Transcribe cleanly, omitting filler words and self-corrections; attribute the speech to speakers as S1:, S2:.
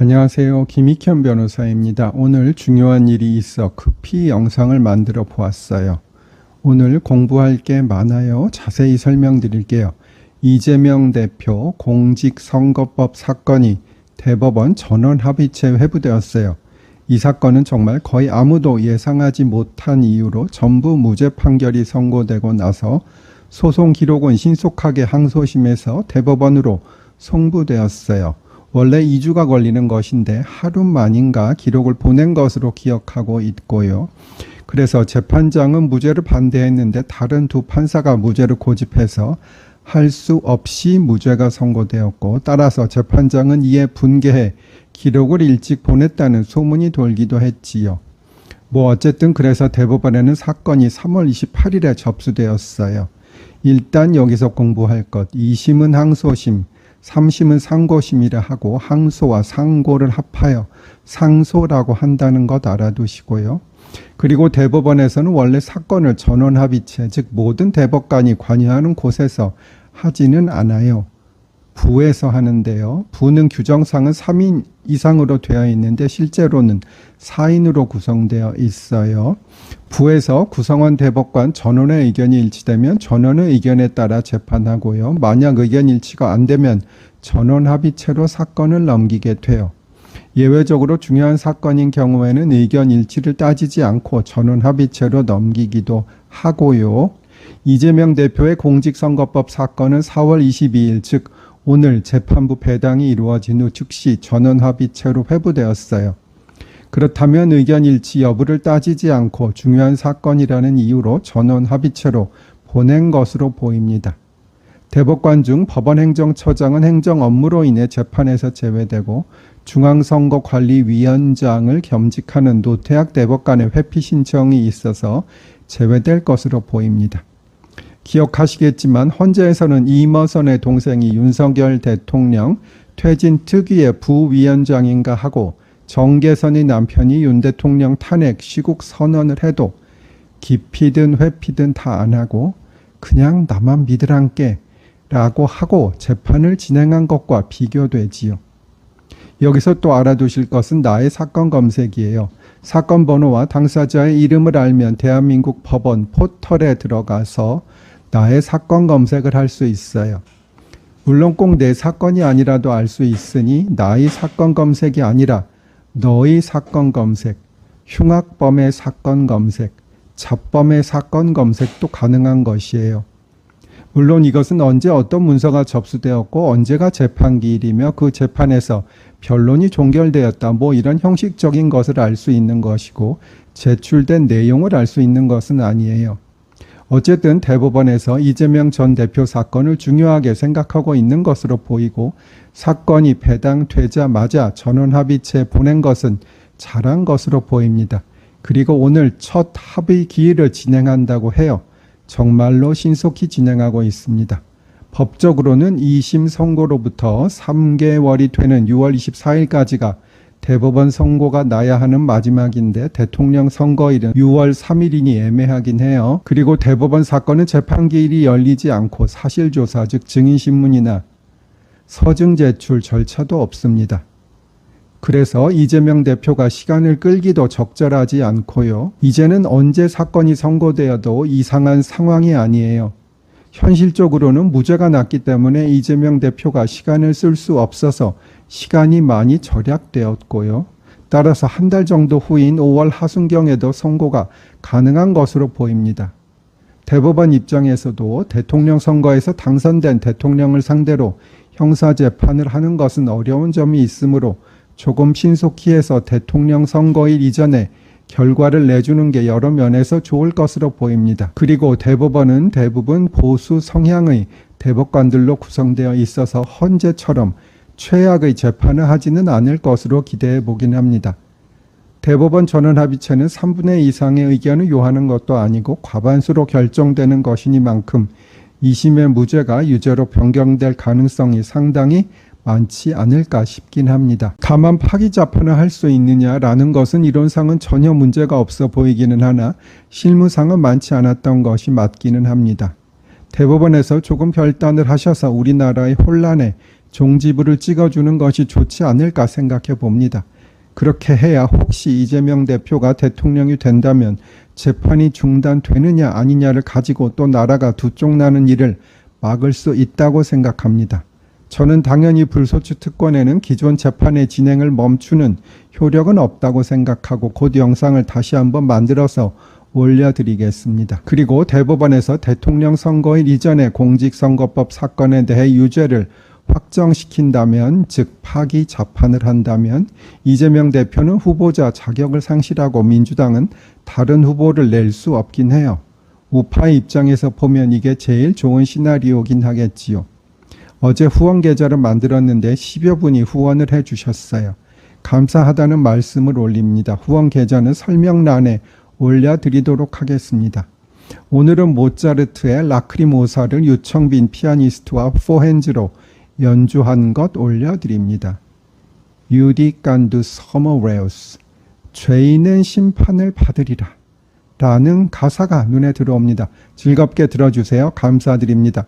S1: 안녕하세요. 김익현 변호사입니다. 오늘 중요한 일이 있어 급히 영상을 만들어 보았어요. 오늘 공부할 게 많아요. 자세히 설명드릴게요. 이재명 대표 공직선거법 사건이 대법원 전원합의체 회부되었어요. 이 사건은 정말 거의 아무도 예상하지 못한 이유로 전부 무죄 판결이 선고되고 나서 소송 기록은 신속하게 항소심에서 대법원으로 송부되었어요. 원래 2주가 걸리는 것인데 하루 만인가 기록을 보낸 것으로 기억하고 있고요. 그래서 재판장은 무죄를 반대했는데 다른 두 판사가 무죄를 고집해서 할 수 없이 무죄가 선고되었고, 따라서 재판장은 이에 분개해 기록을 일찍 보냈다는 소문이 돌기도 했지요. 어쨌든 그래서 대법원에는 사건이 3월 28일에 접수되었어요. 일단 여기서 공부할 것, 2심은 항소심, 3심은 상고심이라 하고 항소와 상고를 합하여 상소라고 한다는 것 알아두시고요. 그리고 대법원에서는 원래 사건을 전원합의체, 즉 모든 대법관이 관여하는 곳에서 하지는 않아요. 부에서 하는데요. 부는 규정상은 3인 이상으로 되어 있는데 실제로는 4인으로 구성되어 있어요. 부에서 구성원 대법관 전원의 의견이 일치되면 전원의 의견에 따라 재판하고요. 만약 의견 일치가 안 되면 전원합의체로 사건을 넘기게 돼요. 예외적으로 중요한 사건인 경우에는 의견 일치를 따지지 않고 전원합의체로 넘기기도 하고요. 이재명 대표의 공직선거법 사건은 4월 22일, 즉 오늘 재판부 배당이 이루어진 후 즉시 전원합의체로 회부되었어요. 그렇다면 의견 일치 여부를 따지지 않고 중요한 사건이라는 이유로 전원합의체로 보낸 것으로 보입니다. 대법관 중 법원행정처장은 행정 업무로 인해 재판에서 제외되고 중앙선거관리위원장을 겸직하는 노태학 대법관의 회피 신청이 있어서 제외될 것으로 보입니다. 기억하시겠지만 헌재에서는 이머선의 동생이 윤석열 대통령 퇴진 특위의 부위원장인가 하고 정계선의 남편이 윤 대통령 탄핵 시국 선언을 해도 기피든 회피든 다 안 하고 그냥 나만 믿으란께 라고 하고 재판을 진행한 것과 비교되지요. 여기서 또 알아두실 것은 나의 사건 검색이에요. 사건 번호와 당사자의 이름을 알면 대한민국 법원 포털에 들어가서 나의 사건 검색을 할 수 있어요. 물론 꼭 내 사건이 아니라도 알 수 있으니 나의 사건 검색이 아니라 너의 사건 검색, 흉악범의 사건 검색, 잡범의 사건 검색도 가능한 것이에요. 물론 이것은 언제 어떤 문서가 접수되었고 언제가 재판기일이며 그 재판에서 변론이 종결되었다 이런 형식적인 것을 알 수 있는 것이고 제출된 내용을 알 수 있는 것은 아니에요. 어쨌든 대법원에서 이재명 전 대표 사건을 중요하게 생각하고 있는 것으로 보이고 사건이 배당되자마자 전원합의체 보낸 것은 잘한 것으로 보입니다. 그리고 오늘 첫 합의 기일을 진행한다고 해요. 정말로 신속히 진행하고 있습니다. 법적으로는 2심 선고로부터 3개월이 되는 6월 24일까지가 대법원 선고가 나야 하는 마지막인데 대통령 선거일은 6월 3일이니 애매하긴 해요. 그리고 대법원 사건은 재판기일이 열리지 않고 사실조사, 즉 증인신문이나 서증 제출 절차도 없습니다. 그래서 이재명 대표가 시간을 끌기도 적절하지 않고요. 이제는 언제 사건이 선고되어도 이상한 상황이 아니에요. 현실적으로는 무죄가 났기 때문에 이재명 대표가 시간을 쓸 수 없어서 시간이 많이 절약되었고요. 따라서 한 달 정도 후인 5월 하순경에도 선고가 가능한 것으로 보입니다. 대법원 입장에서도 대통령 선거에서 당선된 대통령을 상대로 형사재판을 하는 것은 어려운 점이 있으므로 조금 신속히 해서 대통령 선거일 이전에 결과를 내주는 게 여러 면에서 좋을 것으로 보입니다. 그리고 대법원은 대부분 보수 성향의 대법관들로 구성되어 있어서 헌재처럼 최악의 재판을 하지는 않을 것으로 기대해 보긴 합니다. 대법원 전원합의체는 3분의 2 이상의 의견을 요하는 것도 아니고 과반수로 결정되는 것이니만큼 2심의 무죄가 유죄로 변경될 가능성이 상당히 많지 않을까 싶긴 합니다. 다만 파기 재판을 할 수 있느냐라는 것은 이론상은 전혀 문제가 없어 보이기는 하나 실무상은 많지 않았던 것이 맞기는 합니다. 대법원에서 조금 결단을 하셔서 우리나라의 혼란에 종지부를 찍어주는 것이 좋지 않을까 생각해 봅니다. 그렇게 해야 혹시 이재명 대표가 대통령이 된다면 재판이 중단되느냐 아니냐를 가지고 또 나라가 두 쪽 나는 일을 막을 수 있다고 생각합니다. 저는 당연히 불소추 특권에는 기존 재판의 진행을 멈추는 효력은 없다고 생각하고 곧 영상을 다시 한번 만들어서 올려드리겠습니다. 그리고 대법원에서 대통령 선거일 이전에 공직선거법 사건에 대해 유죄를 확정시킨다면, 즉 파기 재판을 한다면 이재명 대표는 후보자 자격을 상실하고 민주당은 다른 후보를 낼 수 없긴 해요. 우파의 입장에서 보면 이게 제일 좋은 시나리오긴 하겠지요. 어제 후원 계좌를 만들었는데 10여 분이 후원을 해주셨어요. 감사하다는 말씀을 올립니다. 후원 계좌는 설명란에 올려드리도록 하겠습니다. 오늘은 모차르트의 라크리모사를 유청빈 피아니스트와 포핸즈로 연주한 것 올려드립니다. 유디간두 서머웨우스, 죄인은 심판을 받으리라 라는 가사가 눈에 들어옵니다. 즐겁게 들어주세요. 감사드립니다.